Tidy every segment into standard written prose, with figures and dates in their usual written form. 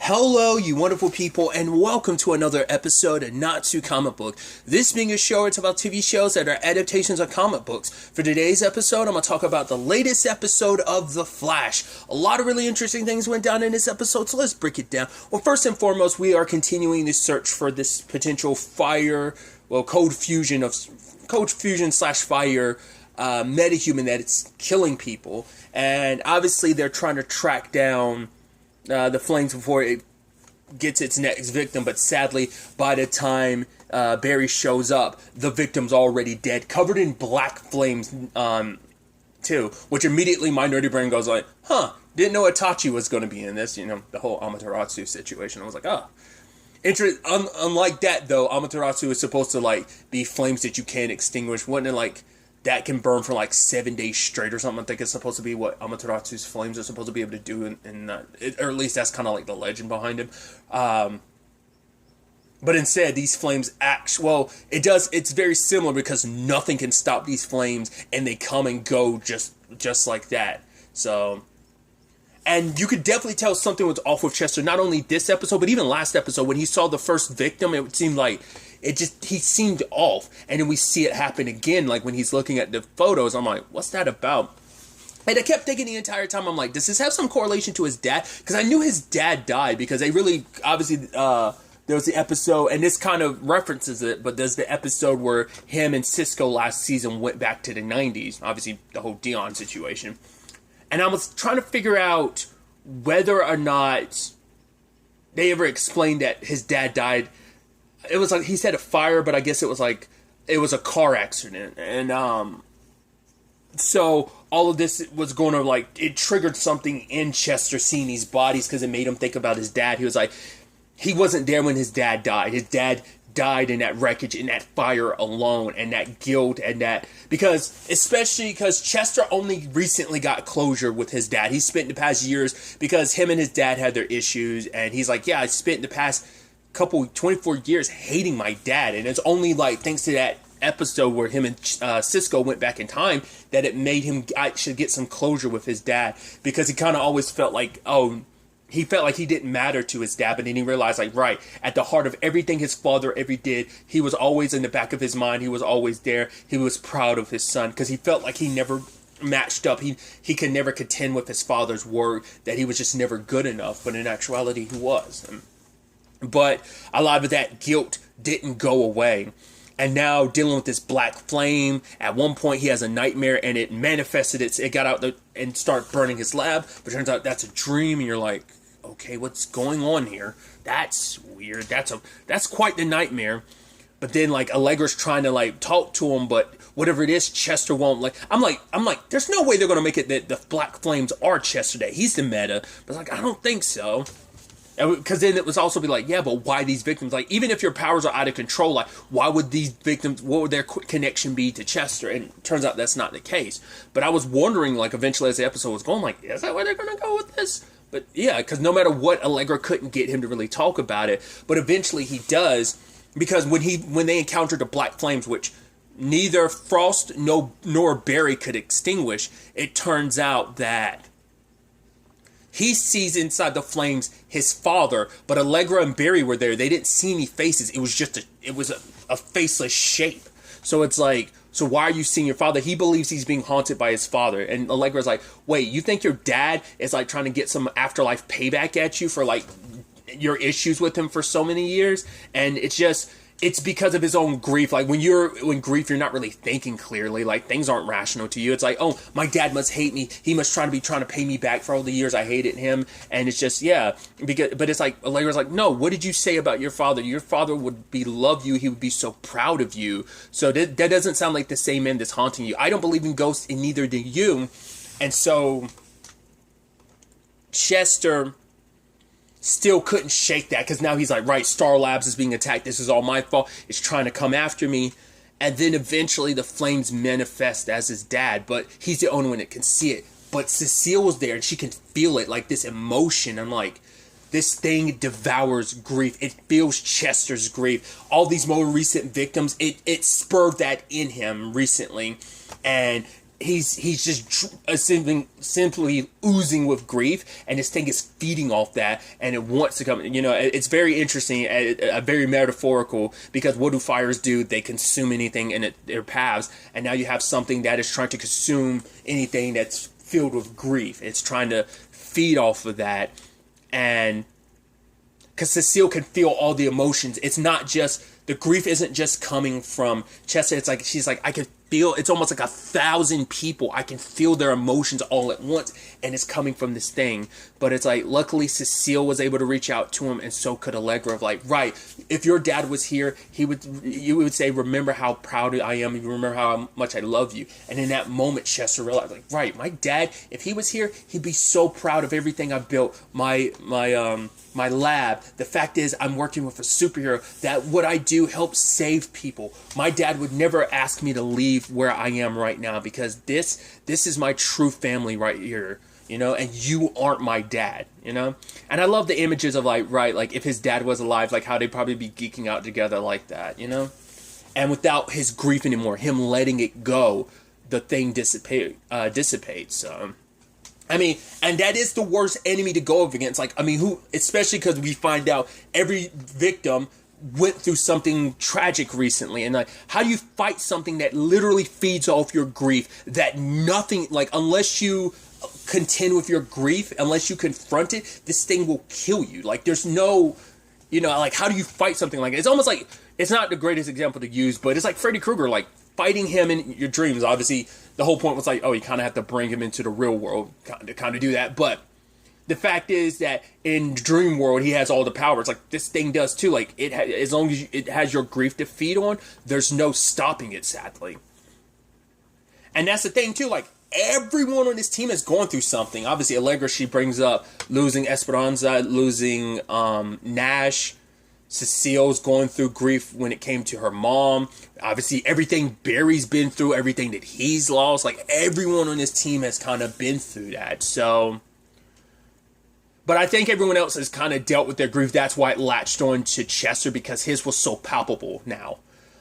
Hello, you wonderful people, and welcome to another episode of Not Too Comic Book. This being a show, it's about TV shows that are adaptations of comic books. For today's episode, I'm going to talk about the latest episode of The Flash. A lot of really interesting things went down in this episode, so let's break it down. Well, first and foremost, we are continuing the search for this potential code fusion slash fire metahuman that it's killing people. And obviously, they're trying to track down the Flames before it gets its next victim, but sadly, by the time Barry shows up, the victim's already dead, covered in black flames, too, which immediately my nerdy brain goes like, didn't know Itachi was going to be in this, the whole Amaterasu situation. I was like, unlike that, though, Amaterasu is supposed to, be flames that you can't extinguish. Wasn't it, that can burn for 7 days straight or something? I think it's supposed to be what Amaterasu's flames are supposed to be able to do, or at least that's kind of the legend behind him. But instead, these flames it's very similar because nothing can stop these flames, and they come and go just like that. So, and you could definitely tell something was off with Chester, not only this episode, but even last episode, when he saw the first victim, it seemed like he seemed off. And then we see it happen again, when he's looking at the photos. I'm like, what's that about? And I kept thinking the entire time, I'm like, does this have some correlation to his dad? Because I knew his dad died, because they really, obviously, there was the episode, and this kind of references it, but there's the episode where him and Cisco last season went back to the 90s. Obviously, the whole Dion situation. And I was trying to figure out whether or not they ever explained that his dad died. It was he said a fire, but I guess it was it was a car accident. And so all of this was going to it triggered something in Chester seeing these bodies, because it made him think about his dad. He was he wasn't there when his dad died. His dad died in that wreckage, in that fire alone, and that guilt, and that, especially because Chester only recently got closure with his dad. He spent the past years, because him and his dad had their issues, and he's I spent the past 24 years hating my dad, and it's only thanks to that episode where him and Cisco went back in time that it made him should get some closure with his dad, because he kind of always felt he felt like he didn't matter to his dad. But then he realized, right, at the heart of everything his father ever did, he was always in the back of his mind. He was always there. He was proud of his son, because he felt like he never matched up. He could never contend with his father's word, that he was just never good enough. But in actuality, he was. But a lot of that guilt didn't go away. And now dealing with this black flame, at one point he has a nightmare, and it manifested. It got out and started burning his lab. But it turns out that's a dream, and you're like, okay, what's going on here? That's weird. That's quite the nightmare. But then Allegra's trying to talk to him, but whatever it is, Chester won't. I'm like, there's no way they're gonna make it that the black flames are Chester. That he's the meta. But I don't think so. Because then it was also be but why these victims? Even if your powers are out of control, why would these victims, what would their connection be to Chester? And it turns out that's not the case. But I was wondering, eventually as the episode was going, is that where they're going to go with this? But yeah, because no matter what, Allegra couldn't get him to really talk about it. But eventually he does, because when they encountered the black flames, which neither Frost nor Barry could extinguish, it turns out that he sees inside the flames his father, but Allegra and Barry were there. They didn't see any faces. It was just a faceless shape. So it's so why are you seeing your father? He believes he's being haunted by his father. And Allegra's wait, you think your dad is trying to get some afterlife payback at you for your issues with him for so many years? And it's because of his own grief. When you're in grief, you're not really thinking clearly. Things aren't rational to you. It's oh, my dad must hate me. He must trying to pay me back for all the years I hated him. And it's just, yeah. But it's Allegra's no, what did you say about your father? Your father would love you. He would be so proud of you. So that doesn't sound like the same man that's haunting you. I don't believe in ghosts, and neither do you. And so Chester still couldn't shake that, because now he's right, Star Labs is being attacked. This is all my fault. It's trying to come after me. And then eventually the flames manifest as his dad, but he's the only one that can see it. But Cecile was there, and she can feel it, this emotion. I'm this thing devours grief. It feels Chester's grief. All these more recent victims, it spurred that in him recently. And he's just simply oozing with grief, and this thing is feeding off that, and it wants to come. It's very interesting, very metaphorical, because what do fires do? They consume anything in their paths, and now you have something that is trying to consume anything that's filled with grief. It's trying to feed off of that, and because Cecile can feel all the emotions. It's not just, the grief isn't just coming from Chester. It's like, she's like, I can feel, it's almost like 1,000 people. I can feel their emotions all at once, and it's coming from this thing. But it's like, luckily Cecile was able to reach out to him, and so could Allegra, of like, right, if your dad was here, you would say, remember how proud I am, you remember how much I love you. And in that moment, Chester realized, like, right, my dad, if he was here, he'd be so proud of everything I built, my lab. The fact is, I'm working with a superhero, that what I do helps save people. My dad would never ask me to leave where I am right now, because this is my true family right here, and you aren't my dad, And I love the images of like, right, like if his dad was alive, like how they'd probably be geeking out together like that, And without his grief anymore, him letting it go, the thing dissipates. So and that is the worst enemy to go up against. Like, who, especially because we find out every victim went through something tragic recently. And like, how do you fight something that literally feeds off your grief? That nothing, like, unless you contend with your grief, unless you confront it, this thing will kill you. Like, there's no, like, how do you fight something like it? It's almost like, it's not the greatest example to use, but it's like Freddy Krueger, like, fighting him in your dreams. Obviously, the whole point was like, oh, you kind of have to bring him into the real world to kind of do that. But the fact is that in dream world, he has all the powers. Like, this thing does too. Like, as long as it has your grief to feed on, there's no stopping it, sadly. And that's the thing too. Like, everyone on this team is going through something. Obviously, Allegra, she brings up losing Esperanza, losing Nash. Cecile's going through grief when it came to her mom. Obviously, everything Barry's been through, everything that he's lost. Like, everyone on this team has kind of been through that. So, but I think everyone else has kind of dealt with their grief. That's why it latched on to Chester, because his was so palpable now.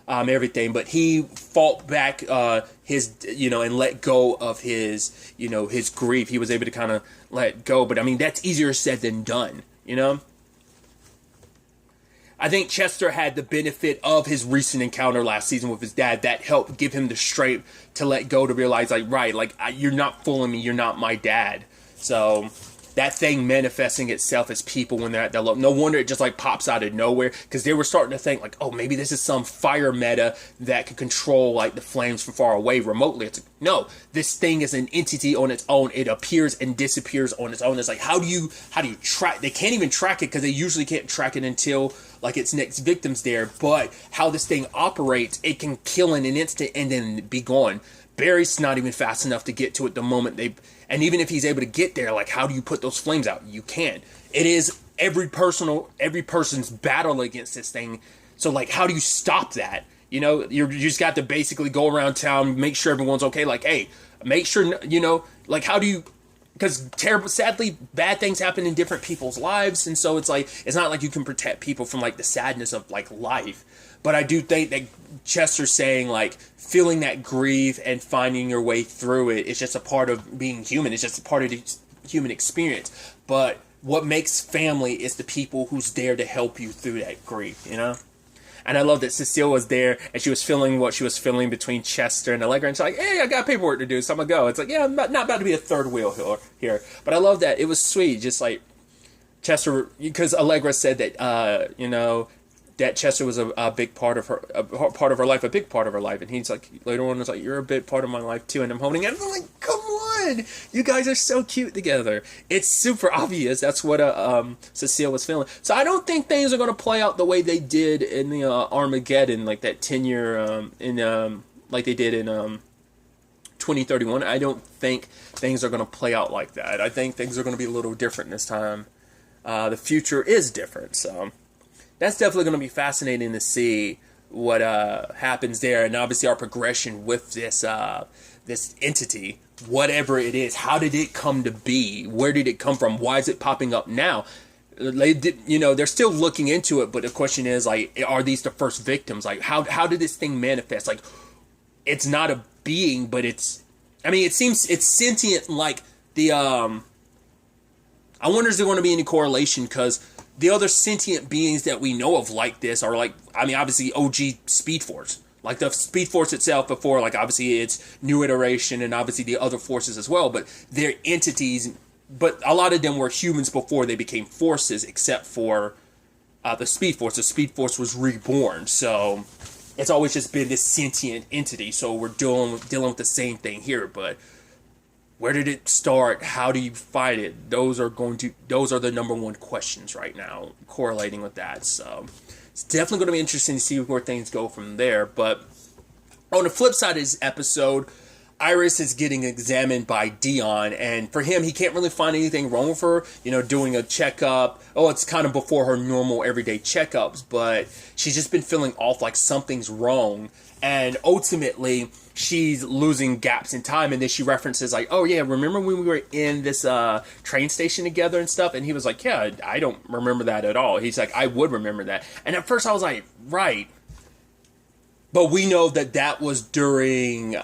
Everything. But he fought back his, and let go of his, his grief. He was able to kind of let go. But, that's easier said than done, I think Chester had the benefit of his recent encounter last season with his dad. That helped give him the strength to let go, to realize, like, right, like, you're not fooling me. You're not my dad. So that thing manifesting itself as people when they're at their low. No wonder it just like pops out of nowhere, because they were starting to think like, oh, maybe this is some fire meta that can control like the flames from far away remotely. It's like, no, this thing is an entity on its own. It appears and disappears on its own. It's like, how do you track? They can't even track it, because they usually can't track it until like its next victim's there. But how this thing operates, it can kill in an instant and then be gone. Barry's not even fast enough to get to it the moment and even if he's able to get there, like, how do you put those flames out? You can't. It is every person's battle against this thing. So, like, how do you stop that? You just got to basically go around town, make sure everyone's okay. Like, hey, make sure, like, how do you, because sadly, bad things happen in different people's lives. And so it's like, it's not like you can protect people from like the sadness of like life. But I do think that Chester's saying, like, feeling that grief and finding your way through it is just a part of being human. It's just a part of the human experience. But what makes family is the people who's there to help you through that grief, And I love that Cecile was there, and she was feeling what she was feeling between Chester and Allegra. And she's like, hey, I got paperwork to do, so I'm going to go. It's like, yeah, I'm not about to be a third wheel here. But I love that. It was sweet. Just like Chester, because Allegra said that, that Chester was a big part of her life, a big part of her life. And he's like, later on, was like, you're a big part of my life too. And I'm holding it. And I'm like, come on, you guys are so cute together. It's super obvious. That's what Cecile was feeling. So I don't think things are going to play out the way they did in the Armageddon, like that 10-year, like they did in 2031. I don't think things are going to play out like that. I think things are going to be a little different this time. The future is different, so that's definitely going to be fascinating to see what happens there, and obviously our progression with this this entity, whatever it is. How did it come to be? Where did it come from? Why is it popping up now? They're still looking into it, but the question is, like, are these the first victims? Like, how did this thing manifest? Like, it's not a being, but it's I mean, it seems it's sentient like the, I wonder is there going to be any correlation, because the other sentient beings that we know of like this are like, I mean, obviously OG Speed Force. Like the Speed Force itself before, like obviously its new iteration and obviously the other forces as well, but they're entities, but a lot of them were humans before they became forces, except for the Speed Force. The Speed Force was reborn, so it's always just been this sentient entity, so we're dealing with the same thing here, but where did it start? How do you fight it? Those are the number one questions right now, correlating with that, so it's definitely going to be interesting to see where things go from there. But on the flip side of this episode, Iris is getting examined by Dion, and for him, he can't really find anything wrong with her, doing a checkup. Oh, it's kind of before her normal everyday checkups, but she's just been feeling off, like something's wrong, and ultimately, she's losing gaps in time, and then she references like, oh yeah, remember when we were in this train station together and stuff? And he was like, yeah, I don't remember that at all. He's like, I would remember that. And at first I was like, right. But we know that was during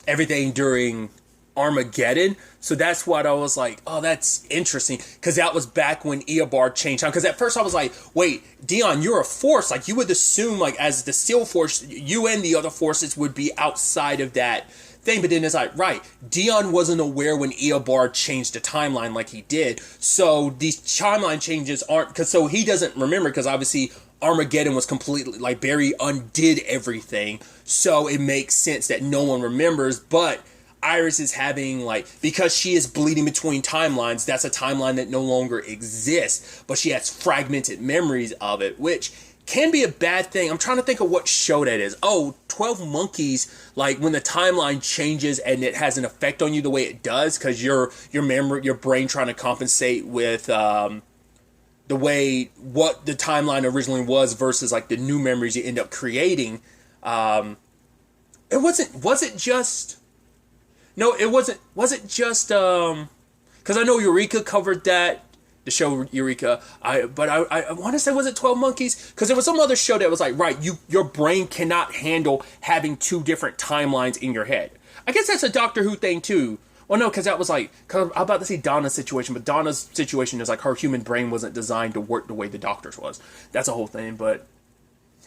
everything during Armageddon. So that's what I was like, oh, that's interesting. Because that was back when Eobard changed time. Because at first I was like, wait, Dion, you're a force. Like, you would assume, like, as the Steel Force, you and the other forces would be outside of that thing. But then it's like, right, Dion wasn't aware when Eobard changed the timeline like he did. So these timeline changes aren't, because so he doesn't remember, because obviously Armageddon was completely, like, Barry undid everything. So it makes sense that no one remembers, but Iris is having, like, because she is bleeding between timelines, that's a timeline that no longer exists, but she has fragmented memories of it, which can be a bad thing. I'm trying to think of what show that is. Oh, 12 Monkeys, like, when the timeline changes and it has an effect on you the way it does, because your brain trying to compensate with the way what the timeline originally was versus, like, the new memories you end up creating. It wasn't just... No, it wasn't. Was it just because I know Eureka covered that, the show Eureka. I want to say, was it 12 Monkeys? Because there was some other show that was like, right, your brain cannot handle having two different timelines in your head. I guess that's a Doctor Who thing too. Well, no, because that was like, cause I'm about to say Donna's situation, but Donna's situation is like her human brain wasn't designed to work the way the Doctor's was. That's a whole thing, but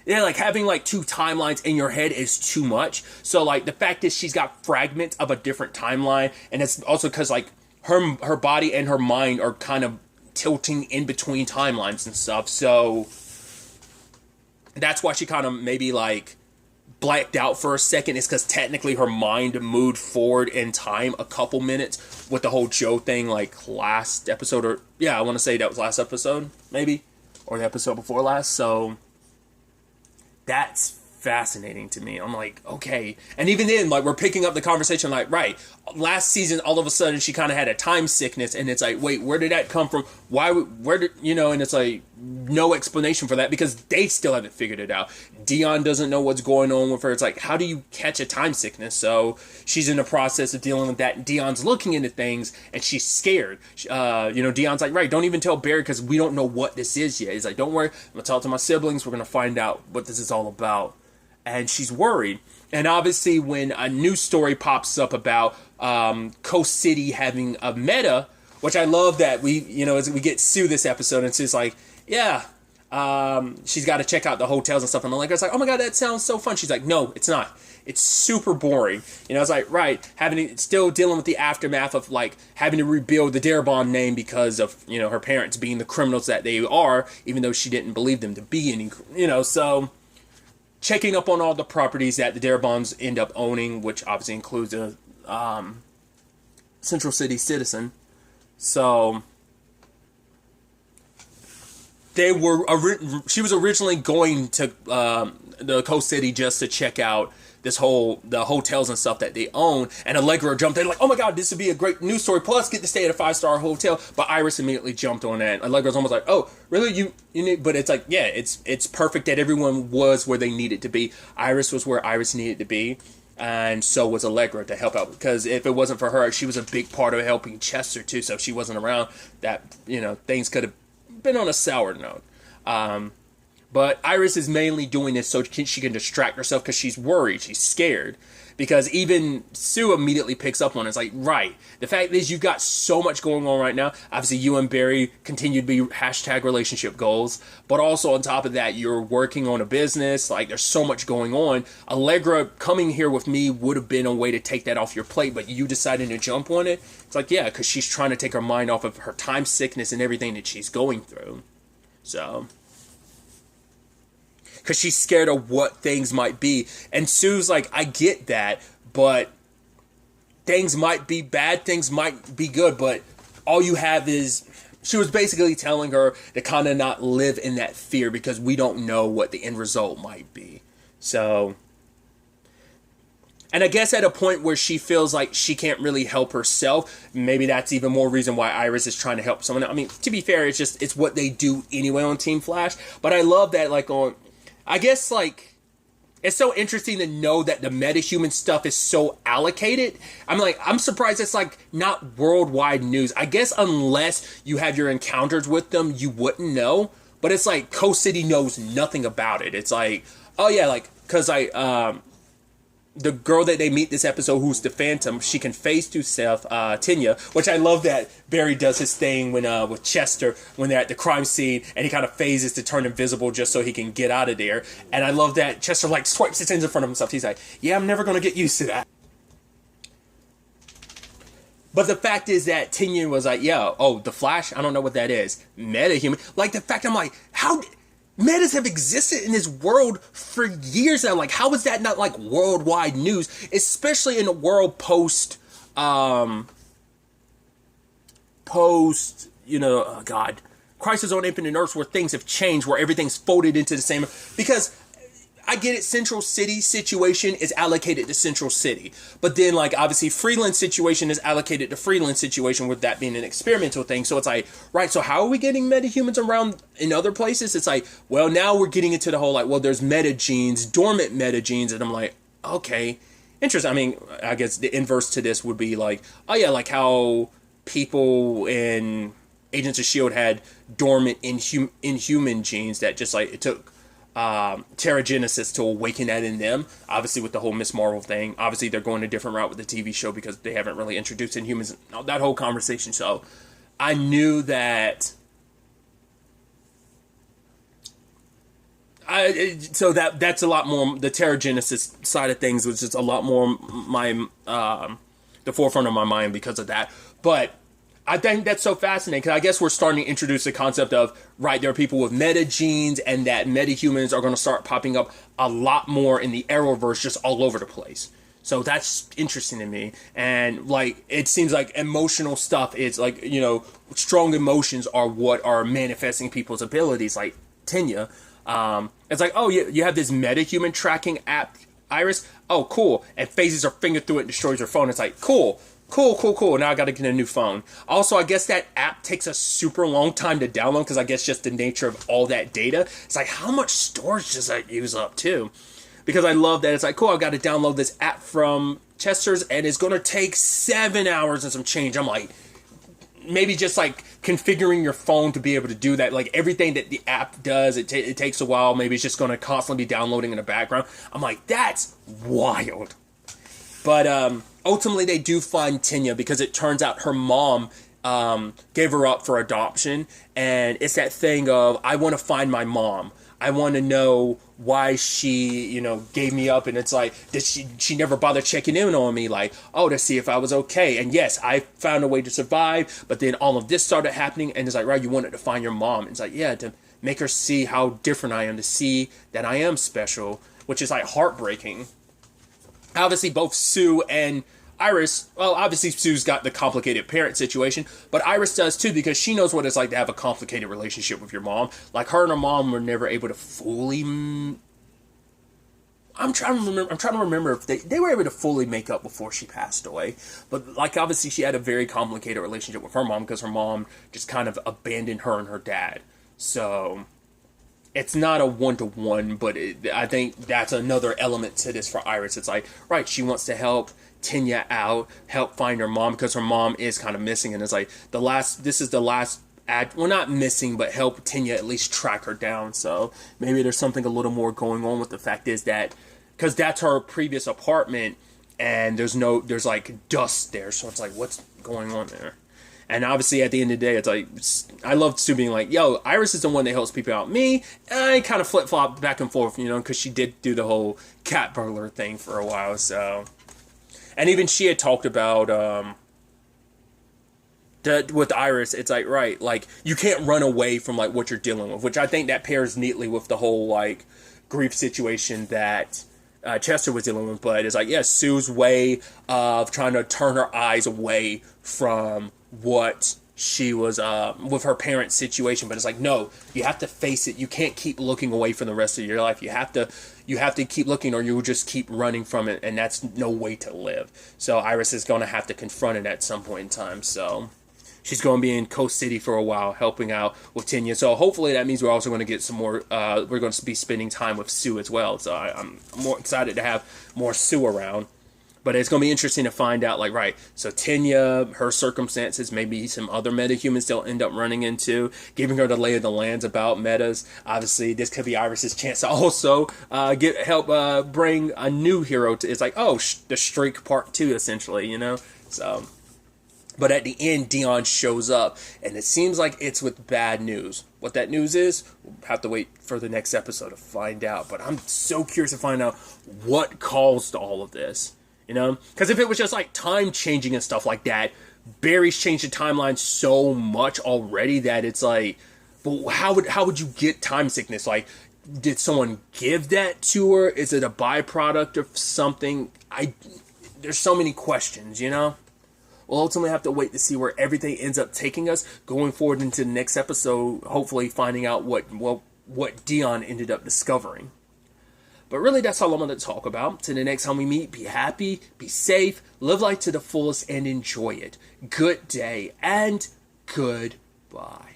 yeah, like having like two timelines in your head is too much. So like the fact is she's got fragments of a different timeline, and it's also because like her body and her mind are kind of tilting in between timelines and stuff. So that's why she kind of maybe like blacked out for a second, is because technically her mind moved forward in time a couple minutes with the whole Joe thing, like last episode, or yeah, I want to say that was last episode maybe, or the episode before last. So that's fascinating to me. I'm like, okay. And even then, like, we're picking up the conversation, like, right, last season, all of a sudden, she kind of had a time sickness, and it's like, wait, where did that come from? Where did, and it's like, no explanation for that, because they still haven't figured it out. Dion doesn't know what's going on with her. It's like, how do you catch a time sickness? So she's in the process of dealing with that, and Dion's looking into things, and she's scared. Dion's like, right, don't even tell Barry, because we don't know what this is yet. He's like, don't worry, I'm going to talk to my siblings, we're going to find out what this is all about. And she's worried. And obviously when a news story pops up about Coast City having a meta, which I love that as we get Sue this episode, and it's just like, yeah, she's got to check out the hotels and stuff. And it's like, oh my God, that sounds so fun. She's like, no, it's not. It's super boring. It's like, right, still dealing with the aftermath of like having to rebuild the Darabont name because of, her parents being the criminals that they are, even though she didn't believe them to be any, so checking up on all the properties that the Darabonts end up owning, which obviously includes a Central City citizen. So she was originally going to the Coast City just to check out the hotels and stuff that they own, and Allegra jumped in like, oh my God, this would be a great news story, plus get to stay at a 5-star hotel. But Iris immediately jumped on that. Allegra's almost like, oh really, you need, but it's like, yeah, it's perfect that everyone was where they needed to be. Iris was where Iris needed to be, and so was Allegra to help out, because if it wasn't for her, she was a big part of helping Chester too. So if she wasn't around, that things could have been on a sour note. But Iris is mainly doing this so she can distract herself because she's worried, she's scared. Because even Sue immediately picks up on it. It's like, right, the fact is you've got so much going on right now. Obviously, you and Barry continue to be hashtag relationship goals. But also on top of that, you're working on a business. Like, there's so much going on. Allegra coming here with me would have been a way to take that off your plate. But you decided to jump on it. It's like, yeah, because she's trying to take her mind off of her time sickness and everything that she's going through. So... because she's scared of what things might be. And Sue's like, I get that, but things might be bad, things might be good, but all you have is... She was basically telling her to kind of not live in that fear because we don't know what the end result might be. So... And I guess at a point where she feels like she can't really help herself, maybe that's even more reason why Iris is trying to help someone else. I mean, to be fair, it's what they do anyway on Team Flash. But I love that, like, I guess, like, it's so interesting to know that the metahuman stuff is so allocated. I'm surprised it's, like, not worldwide news. I guess unless you have your encounters with them, you wouldn't know. But it's like, Coast City knows nothing about it. It's like, oh, yeah, like, because the girl that they meet this episode, who's the Phantom, she can phase through self, Tenya, which I love that Barry does his thing when with Chester when they're at the crime scene, and he kind of phases to turn invisible just so he can get out of there. And I love that Chester like swipes his hands in front of himself. He's like, yeah, I'm never gonna get used to that. But the fact is that Tenya was like, yeah, oh, the Flash, I don't know what that is. Metahuman. Like, the fact I'm like, how... Metas have existed in this world for years now. Like, how is that not, like, worldwide news? Especially in a world post, Crisis on Infinite Earths, where things have changed, where everything's folded into the same... Because... I get it, Central City situation is allocated to Central City. But then, like, obviously, Freeland situation is allocated to Freeland situation, with that being an experimental thing. So it's like, right, so how are we getting metahumans around in other places? It's like, well, now we're getting into the whole, like, well, there's metagenes, dormant metagenes, and I'm like, okay, interesting. I mean, I guess the inverse to this would be like, oh, yeah, like how people in Agents of S.H.I.E.L.D. had dormant inhuman genes that just, like, it took... Terrigenesis to awaken that in them. Obviously, with the whole Miss Marvel thing, obviously they're going a different route with the TV show because they haven't really introduced Inhumans, that whole conversation. So I knew that that's a lot more, the Terrigenesis side of things was just a lot more my the forefront of my mind because of that. But I think that's so fascinating because I guess we're starting to introduce the concept of, right, there are people with metagenes, and that metahumans are going to start popping up a lot more in the Arrowverse, just all over the place. So that's interesting to me. And, like, it seems like emotional stuff is, like, you know, strong emotions are what are manifesting people's abilities, like Tenya. It's like, oh, you have this metahuman tracking app, Iris. Oh, cool. And phases her finger through it and destroys her phone. It's like, cool. Now I gotta get a new phone. Also, I guess that app takes a super long time to download because I guess just the nature of all that data. It's like, how much storage does that use up too? Because I love that it's like, cool, I gotta download this app from Chester's and it's gonna take 7 hours and some change. I'm like, maybe just like configuring your phone to be able to do that. Like everything that the app does, it takes a while. Maybe it's just gonna constantly be downloading in the background. I'm like, that's wild. But, ultimately, they do find Tenya because it turns out her mom gave her up for adoption. And it's that thing of, I want to find my mom. I want to know why she, you know, gave me up. And it's like, did she never bothered checking in on me? Like, oh, to see if I was okay. And yes, I found a way to survive. But then all of this started happening. And it's like, right, you wanted to find your mom. And it's like, yeah, to make her see how different I am, to see that I am special, which is like heartbreaking. Obviously, both Sue and Iris, well, obviously Sue's got the complicated parent situation, but Iris does too because she knows what it's like to have a complicated relationship with your mom. Like, her and her mom were never able to fully... I'm trying to remember if they were able to fully make up before she passed away. But, like, obviously she had a very complicated relationship with her mom because her mom just kind of abandoned her and her dad. So... it's not a one-to-one, but I think that's another element to this for Iris. It's like, right, she wants to help Tenya out, help find her mom, because her mom is kind of missing. And it's like, this is the last not missing, but help Tanya at least track her down. So maybe there's something a little more going on with the fact is that, because that's her previous apartment, and there's like dust there, so it's like, what's going on there? And obviously at the end of the day, it's like, I love Sue being like, yo, Iris is the one that helps people out. Me, I kind of flip-flop back and forth, because she did do the whole cat burglar thing for a while, so. And even she had talked about, with Iris, it's like, right, like, you can't run away from, like, what you're dealing with, which I think that pairs neatly with the whole, like, grief situation that Chester was dealing with. But it's like, yeah, Sue's way of trying to turn her eyes away from what she was with her parents' situation. But it's like, no, you have to face it. You can't keep looking away from the rest of your life. You have to keep looking, or you will just keep running from it, and that's no way to live. So Iris is going to have to confront it at some point in time. So she's going to be in Coast City for a while, helping out with Tanya. So hopefully that means we're also going to get some more, we're going to be spending time with Sue as well. So I'm more excited to have more Sue around. But it's going to be interesting to find out, like, right, so Tanya, her circumstances, maybe some other metahumans they'll end up running into, giving her the lay of the lands about metas. Obviously, this could be Iris's chance to also help bring a new hero to, it's like, oh, the Streak Part 2, essentially, So, but at the end, Dion shows up, and it seems like it's with bad news. What that news is, we'll have to wait for the next episode to find out. But I'm so curious to find out what caused all of this. Because if it was just like time changing and stuff like that, Barry's changed the timeline so much already that it's like, but how would you get time sickness? Like, did someone give that to her? Is it a byproduct of something? There's so many questions, We'll ultimately have to wait to see where everything ends up taking us going forward into the next episode, hopefully finding out what Dion ended up discovering. But really, that's all I'm going to talk about. Till the next time we meet, be happy, be safe, live life to the fullest, and enjoy it. Good day, and goodbye.